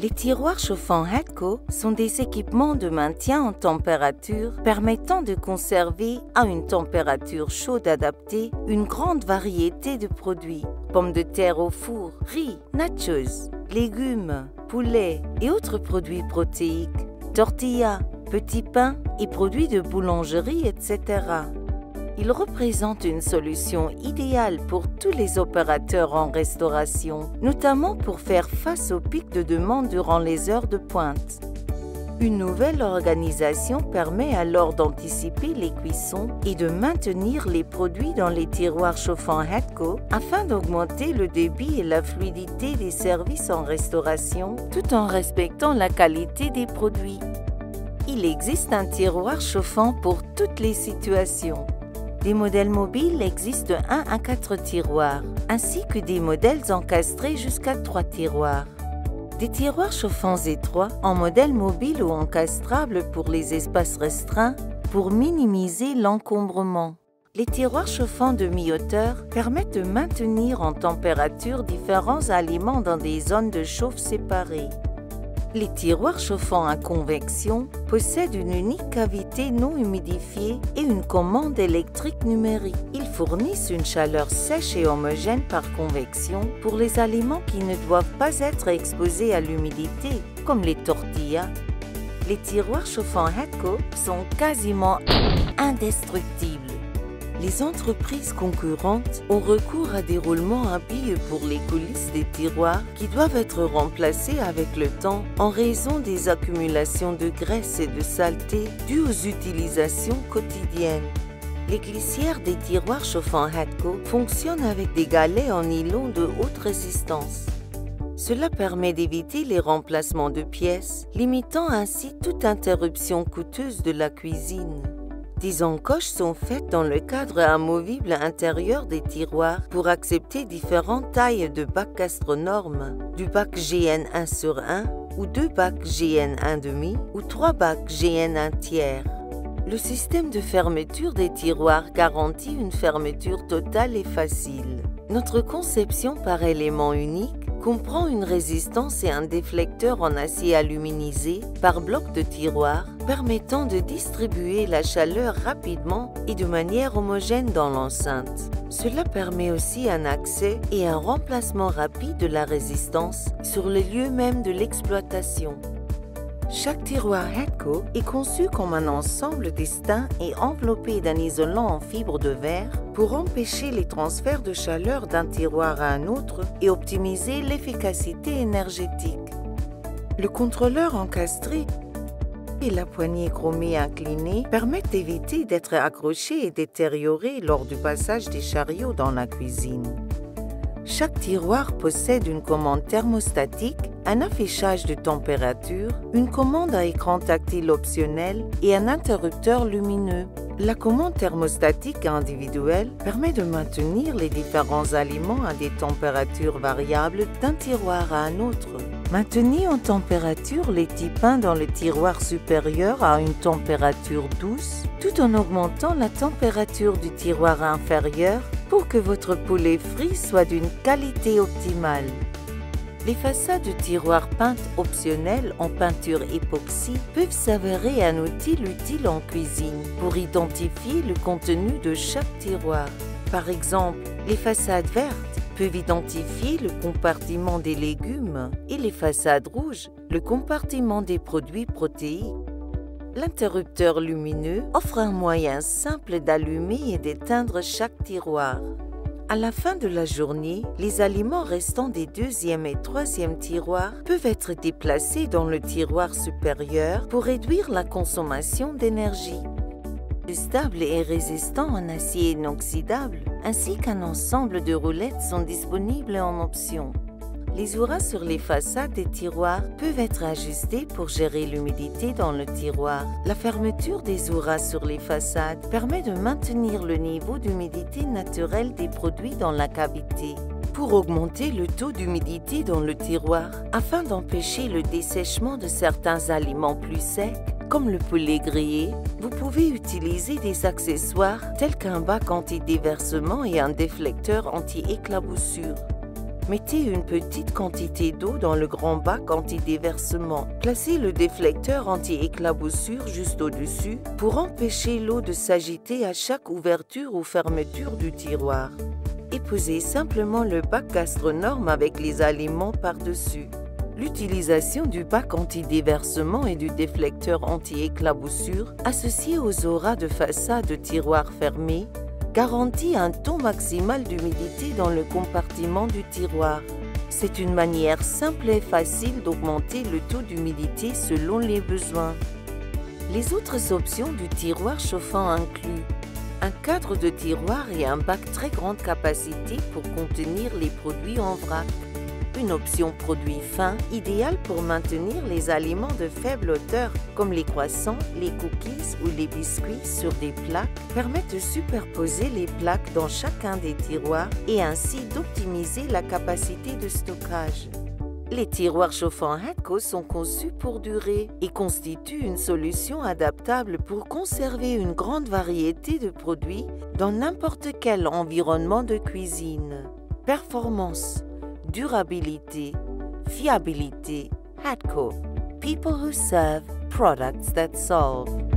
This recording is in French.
Les tiroirs chauffants Hatco sont des équipements de maintien en température permettant de conserver à une température chaude adaptée une grande variété de produits. Pommes de terre au four, riz, nachos, légumes, poulet et autres produits protéiques, tortillas, petits pains et produits de boulangerie, etc. Il représente une solution idéale pour tous les opérateurs en restauration, notamment pour faire face aux pics de demande durant les heures de pointe. Une nouvelle organisation permet alors d'anticiper les cuissons et de maintenir les produits dans les tiroirs chauffants Hatco afin d'augmenter le débit et la fluidité des services en restauration tout en respectant la qualité des produits. Il existe un tiroir chauffant pour toutes les situations. Des modèles mobiles existent de 1 à 4 tiroirs, ainsi que des modèles encastrés jusqu'à 3 tiroirs. Des tiroirs chauffants étroits en modèle mobile ou encastrable pour les espaces restreints pour minimiser l'encombrement. Les tiroirs chauffants de mi-hauteur permettent de maintenir en température différents aliments dans des zones de chauffe séparées. Les tiroirs chauffants à convection possèdent une unique cavité non humidifiée et une commande électrique numérique. Ils fournissent une chaleur sèche et homogène par convection pour les aliments qui ne doivent pas être exposés à l'humidité, comme les tortillas. Les tiroirs chauffants Hatco sont quasiment indestructibles. Les entreprises concurrentes ont recours à des roulements à billes pour les coulisses des tiroirs qui doivent être remplacés avec le temps en raison des accumulations de graisse et de saleté dues aux utilisations quotidiennes. Les glissières des tiroirs chauffants Hatco fonctionnent avec des galets en nylon de haute résistance. Cela permet d'éviter les remplacements de pièces, limitant ainsi toute interruption coûteuse de la cuisine. Des encoches sont faites dans le cadre amovible intérieur des tiroirs pour accepter différentes tailles de bacs gastronormes, du bac GN1 sur 1 ou 2 bacs GN1,5 ou 3 bacs GN1 tiers. Le système de fermeture des tiroirs garantit une fermeture totale et facile. Notre conception par élément unique comprend une résistance et un déflecteur en acier aluminisé par bloc de tiroir permettant de distribuer la chaleur rapidement et de manière homogène dans l'enceinte. Cela permet aussi un accès et un remplacement rapide de la résistance sur le lieu même de l'exploitation. Chaque tiroir Hatco est conçu comme un ensemble distinct et enveloppé d'un isolant en fibre de verre pour empêcher les transferts de chaleur d'un tiroir à un autre et optimiser l'efficacité énergétique. Le contrôleur encastré et la poignée chromée inclinée permettent d'éviter d'être accrochés et détériorés lors du passage des chariots dans la cuisine. Chaque tiroir possède une commande thermostatique, un affichage de température, une commande à écran tactile optionnel et un interrupteur lumineux. La commande thermostatique individuelle permet de maintenir les différents aliments à des températures variables d'un tiroir à un autre. Maintenez en température les petits pains dans le tiroir supérieur à une température douce, tout en augmentant la température du tiroir inférieur pour que votre poulet frit soit d'une qualité optimale. Les façades de tiroirs peintes optionnelles en peinture époxy peuvent s'avérer un outil utile en cuisine pour identifier le contenu de chaque tiroir. Par exemple, les façades vertes peuvent identifier le compartiment des légumes et les façades rouges, le compartiment des produits protéiques. L'interrupteur lumineux offre un moyen simple d'allumer et d'éteindre chaque tiroir. À la fin de la journée, les aliments restants des deuxième et troisième tiroirs peuvent être déplacés dans le tiroir supérieur pour réduire la consommation d'énergie. Stable et résistant en acier inoxydable, ainsi qu'un ensemble de roulettes sont disponibles en option. Les ouras sur les façades des tiroirs peuvent être ajustés pour gérer l'humidité dans le tiroir. La fermeture des ouras sur les façades permet de maintenir le niveau d'humidité naturelle des produits dans la cavité. Pour augmenter le taux d'humidité dans le tiroir, afin d'empêcher le dessèchement de certains aliments plus secs, comme le poulet grillé, vous pouvez utiliser des accessoires tels qu'un bac anti-déversement et un déflecteur anti-éclaboussure. Mettez une petite quantité d'eau dans le grand bac anti-déversement. Placez le déflecteur anti-éclaboussure juste au-dessus pour empêcher l'eau de s'agiter à chaque ouverture ou fermeture du tiroir. Et posez simplement le bac Gastronorm avec les aliments par-dessus. L'utilisation du bac anti-déversement et du déflecteur anti-éclaboussure associé aux auras de façade de tiroir fermé garantit un taux maximal d'humidité dans le compartiment du tiroir. C'est une manière simple et facile d'augmenter le taux d'humidité selon les besoins. Les autres options du tiroir chauffant incluent un cadre de tiroir et un bac très grande capacité pour contenir les produits en vrac. Une option produit fin, idéale pour maintenir les aliments de faible hauteur comme les croissants, les cookies ou les biscuits sur des plaques, permet de superposer les plaques dans chacun des tiroirs et ainsi d'optimiser la capacité de stockage. Les tiroirs chauffants Hatco sont conçus pour durer et constituent une solution adaptable pour conserver une grande variété de produits dans n'importe quel environnement de cuisine. Performance, durabilité, fiabilité, Hatco. People who serve, products that solve.